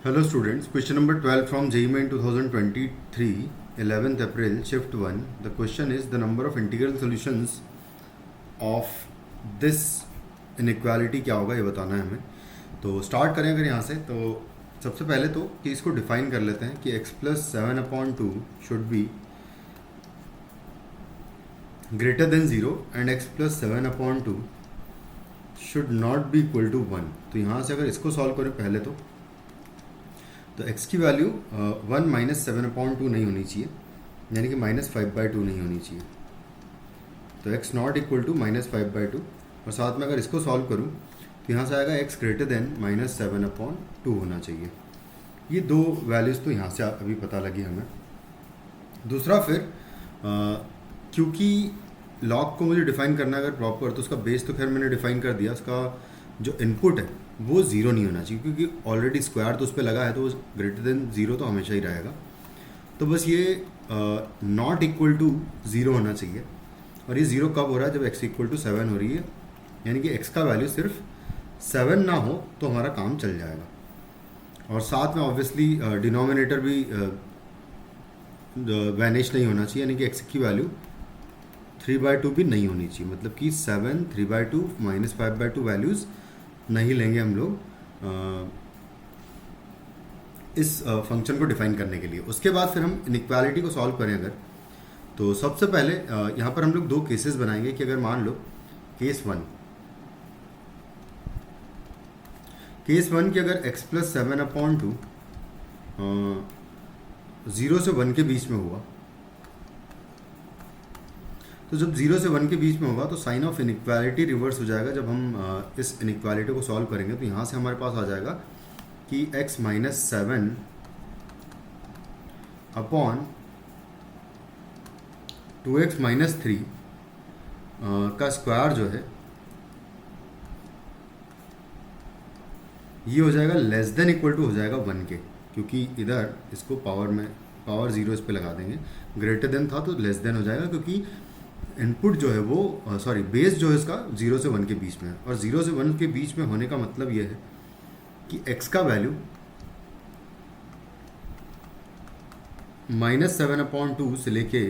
Hello students, question number 12 from JEE Main 2023, 11th April, shift 1. The question is the number of integral solutions of this inequality क्या होगा ये बताना है हमें. तो स्टार्ट करें अगर यहाँ से, तो सबसे पहले तो कि इसको डिफाइन कर लेते हैं कि x plus 7/2 should be greater than 0 and x plus 7/2 should not be equal to 1. तो यहाँ से अगर इसको सॉल्व करें पहले तो x की वैल्यू 1 माइनस 7/2 नहीं होनी चाहिए, यानी कि -5/2 नहीं होनी चाहिए. तो x नॉट इक्वल टू -5/2, और साथ में अगर इसको सॉल्व करूँ तो यहाँ से आएगा x ग्रेटर देन -7/2 होना चाहिए. ये दो वैल्यूज़ तो यहाँ से अभी पता लगी हमें. दूसरा फिर क्योंकि लॉग को मुझे डिफाइन करना है अगर प्रॉपर, तो उसका बेस तो खैर मैंने डिफाइन कर दिया. उसका जो इनपुट है वो ज़ीरो नहीं होना चाहिए, क्योंकि ऑलरेडी स्क्वायर तो उस पर लगा है, तो वो ग्रेटर देन ज़ीरो तो हमेशा ही रहेगा. तो बस ये नॉट इक्वल टू ज़ीरो होना चाहिए. और ये ज़ीरो कब हो रहा है? जब x इक्वल टू 7 हो रही है, यानी कि x का वैल्यू सिर्फ 7 ना हो तो हमारा काम चल जाएगा. और साथ में ऑब्वियसली डिनोमिनेटर भी वैनिश नहीं होना चाहिए, यानी कि x की वैल्यू 3/2 भी नहीं होनी चाहिए. मतलब कि 7, 3/2, -5/2 वैल्यूज़ नहीं लेंगे हम लोग इस फंक्शन को डिफाइन करने के लिए. उसके बाद फिर हम इनइक्वालिटी को सॉल्व करें अगर, तो सबसे पहले यहाँ पर हम लोग दो केसेस बनाएंगे कि अगर मान लो केस वन की अगर x plus 7/2 0 से 1 के बीच में हुआ, तो जब 0 से 1 के बीच में होगा तो साइन ऑफ इनइक्वालिटी रिवर्स हो जाएगा. जब हम इस इनइक्वालिटी को सॉल्व करेंगे तो यहाँ से हमारे पास आ जाएगा कि x - 7 अपॉन 2x - 3 का स्क्वायर जो है ये हो जाएगा लेस देन इक्वल टू हो जाएगा 1 के, क्योंकि इधर इसको पावर 0 इस पे लगा देंगे. ग्रेटर देन था तो लेस देन हो जाएगा, क्योंकि इनपुट जो है वो बेस जो है इसका 0 से 1 के बीच में है. और 0 से 1 के बीच में होने का मतलब ये है कि x का वैल्यू -7/2 से लेके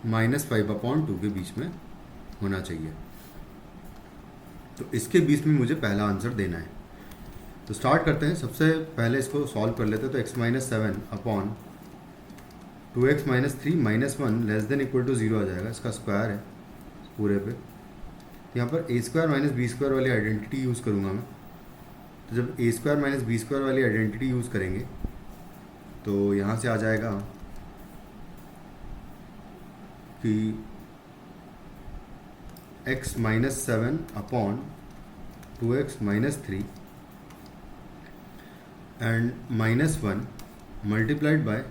-5/2 के बीच में होना चाहिए. तो इसके बीच में मुझे पहला आंसर देना है. तो स्टार्ट करते हैं. सबसे पहले इसको सॉल्व कर लेते हैं. तो x - 7 upon 2x - 3 -1 less than equal to 0 आ जाएगा. इसका स्क्वायर है पूरे पे. यहाँ पर a² - b² वाली आइडेंटिटी यूज़ करूँगा मैं. तो जब a² - b² वाली आइडेंटिटी यूज़ करेंगे तो यहाँ से आ जाएगा कि x - 7 upon 2x - 3 and -1 multiplied by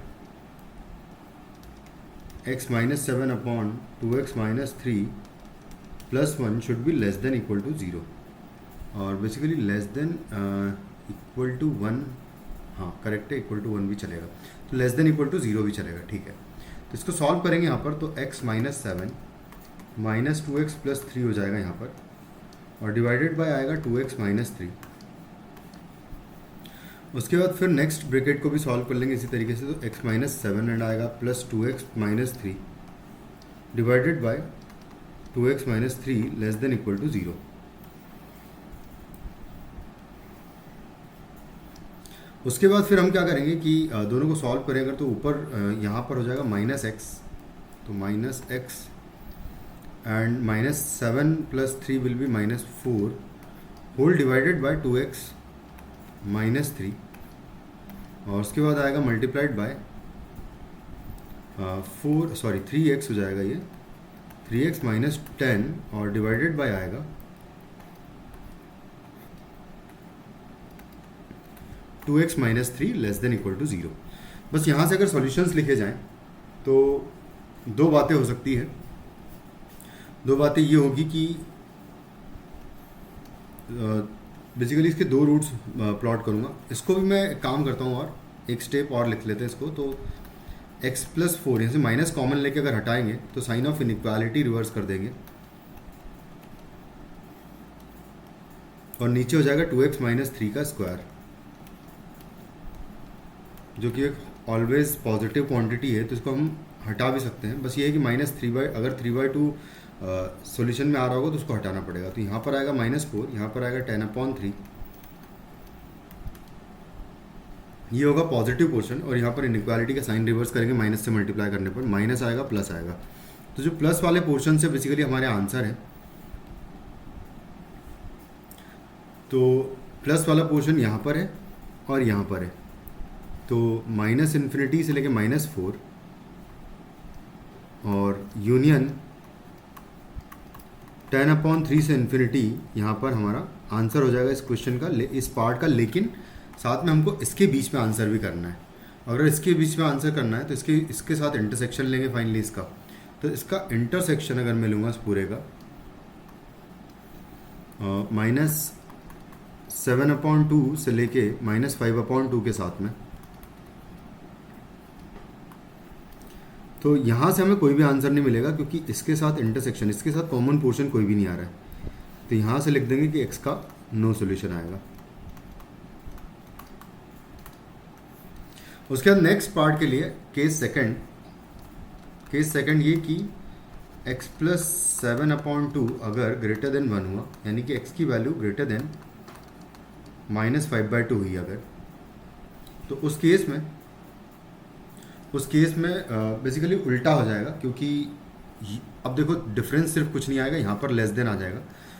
x - 7 upon 2x - 3 plus 1 should be less than equal to 0. और basically less than equal to 1, हाँ करेक्ट है, इक्वल टू 1 भी चलेगा. तो लेस देन इक्वल टू 0 भी चलेगा, ठीक है. तो इसको सॉल्व करेंगे यहाँ पर. तो x - 7 -2x + 3 हो जाएगा यहाँ पर, और डिवाइडेड बाय आएगा 2x - 3. उसके बाद फिर नेक्स्ट ब्रैकेट को भी सॉल्व कर लेंगे इसी तरीके से. तो x - 7 एंड आएगा plus 2x - 3 divided by 2x - 3 less than equal to 0. उसके बाद फिर हम क्या करेंगे कि दोनों को सॉल्व करें अगर, तो ऊपर यहाँ पर हो जाएगा -x. तो -x and -7 + 3 will be -4 whole divided by 2x - 3. और उसके बाद आएगा मल्टीप्लाइड बाय 3x हो जाएगा ये, 3x - 10 और डिवाइडेड बाय आएगा 2x - 3 less than equal to 0. बस यहाँ से अगर सॉल्यूशंस लिखे जाएं तो दो बातें हो सकती है. दो बातें ये होगी कि बेसिकली इसके दो रूट्स प्लॉट करूँगा. इसको भी मैं एक काम करता हूँ और एक स्टेप और लिख लेते हैं इसको. तो x + 4 यहाँ से माइनस कॉमन लेके अगर हटाएंगे तो साइन ऑफ इनइक्वालिटी रिवर्स कर देंगे, और नीचे हो जाएगा 2x - 3 का स्क्वायर. जो कि एक ऑलवेज पॉजिटिव क्वांटिटी है, तो इसको हम हटा भी सकते हैं। बस ये है कि -3/, अगर 3/2 सॉल्यूशन में आ रहा होगा तो उसको हटाना पड़ेगा। तो यहाँ पर आएगा -4, यहाँ पर आएगा 10/3, ये होगा पॉजिटिव पोर्शन। और यहाँ पर इनइक्वालिटी का साइन रिवर्स करेंगे, माइनस से मल्टीप्लाई करने पर माइनस आएगा, प्लस आएगा। तो जो प्लस वाले पोर्शन से बेसिकली हमारे आंसर है, तो प्लस वाला पोर्शन यहाँ पर है और यहाँ पर है। तो -∞ से लेके -4 और यूनियन 10/3 से इन्फिनिटी, यहाँ पर हमारा आंसर हो जाएगा इस क्वेश्चन का, इस पार्ट का। लेकिन साथ में हमको इसके बीच में आंसर भी करना है। अगर इसके बीच में आंसर करना है तो इसके साथ इंटरसेक्शन लेंगे फाइनली इसका। तो इसका इंटरसेक्शन अगर मैं लूँगा इस पूरे का -7/2 से लेके -5/2 के साथ में, तो यहाँ से हमें कोई भी आंसर नहीं मिलेगा क्योंकि इसके साथ इंटरसेक्शन, इसके साथ कॉमन पोर्शन कोई भी नहीं आ रहा है। तो यहाँ से लिख देंगे कि x का नो सॉल्यूशन आएगा। उसके बाद नेक्स्ट पार्ट के लिए केस सेकंड ये कि x + 7/2 अगर ग्रेटर देन 1 हुआ, यानी कि x की वैल्यू ग्रेटर देन -5/2 हुई अगर, तो उस केस में बेसिकली उल्टा हो जाएगा। क्योंकि अब देखो डिफरेंस सिर्फ कुछ नहीं आएगा, यहाँ पर लेस देन आ जाएगा,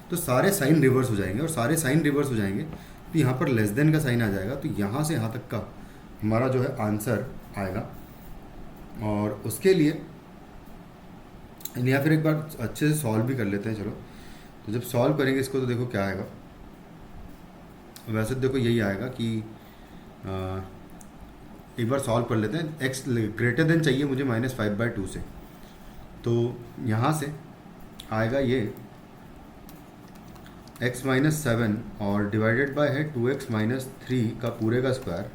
तो सारे साइन रिवर्स हो जाएंगे। और सारे साइन रिवर्स हो जाएंगे तो यहाँ पर लेस देन का साइन आ जाएगा। तो यहाँ से यहाँ तक का हमारा जो है आंसर आएगा। और उसके लिए या फिर एक बार अच्छे से सॉल्व भी कर लेते हैं। चलो, तो जब सॉल्व करेंगे इसको तो देखो क्या आएगा। वैसे देखो यही आएगा कि एक बार सॉल्व कर लेते हैं। x ग्रेटर देन चाहिए मुझे -5/2 से, तो यहाँ से आएगा ये x - 7 और डिवाइडेड बाय है 2x - 3 का पूरे का स्क्वायर,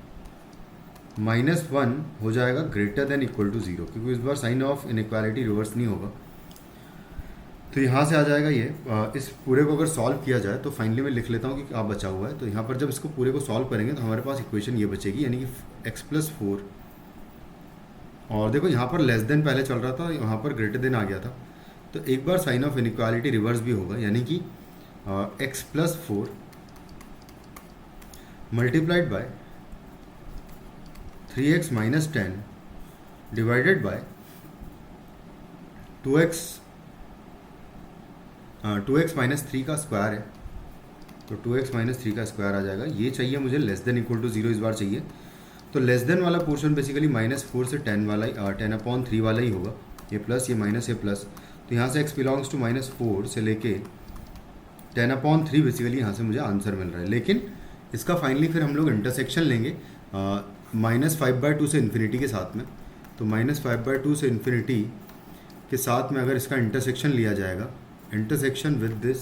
-1 हो जाएगा ग्रेटर देन इक्वल टू 0, क्योंकि इस बार साइन ऑफ इनइक्वालिटी रिवर्स नहीं होगा। तो यहाँ से आ जाएगा ये। इस पूरे को अगर सॉल्व किया जाए तो फाइनली मैं लिख लेता हूँ कि क्या बचा हुआ है। तो यहाँ पर जब इसको पूरे को सॉल्व करेंगे तो हमारे पास इक्वेशन ये बचेगी, यानी कि x + 4, और देखो यहाँ पर लेस देन पहले चल रहा था, यहाँ पर ग्रेटर देन आ गया था। तो एक बार साइन ऑफ इनइक्वालिटी रिवर्स भी होगा, यानी कि x + 4 multiplied by 3x - 10 divided by 2x - 3 का स्क्वायर है। तो 2x - 3 का स्क्वायर आ जाएगा। ये चाहिए मुझे लेस देन इक्वल टू 0 इस बार चाहिए। तो लेस देन वाला पोर्शन बेसिकली -4 से 10 वाला ही 10/3 वाला ही होगा। ये प्लस, ये माइनस, ये प्लस। तो यहाँ से x बिलोंग्स टू -4 से लेके 10/3 बेसिकली यहाँ से मुझे आंसर मिल रहा है। लेकिन इसका फाइनली फिर हम लोग इंटरसेक्शन लेंगे -5/2 से इन्फिनिटी के साथ में। तो -5/2 से इन्फिनिटी के साथ में अगर इसका इंटरसेक्शन लिया जाएगा, इंटरसेक्शन विद दिस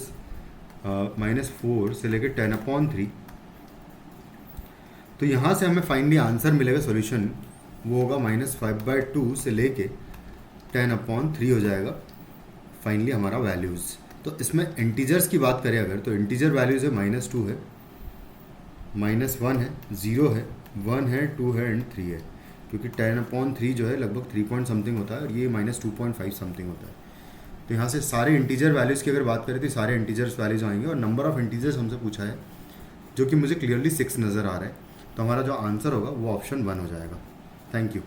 -4 से लेकर 10/3, तो यहाँ से हमें फाइनली आंसर मिलेगा सॉल्यूशन, वो होगा -5/2 से लेके 10/3 हो जाएगा फाइनली हमारा वैल्यूज़। तो इसमें इंटीजर्स की बात करें अगर, तो इंटीजर वैल्यूज़ है -2 है, -1 है, 0 है, 1 है, 2 है एंड 3 है। क्योंकि 10/3 जो है लगभग 3 पॉइंट समथिंग होता है और ये -2.5 समथिंग होता है। तो यहाँ से सारे इंटीजर वैल्यूज़ की अगर बात करें तो सारे इंटीजर्स वैल्यूज आएंगे। और नंबर ऑफ इंटीजर्स हमसे पूछा है, जो कि मुझे क्लियरली 6 नज़र आ रहा है। तो हमारा जो आंसर होगा वो ऑप्शन 1 हो जाएगा। Thank you.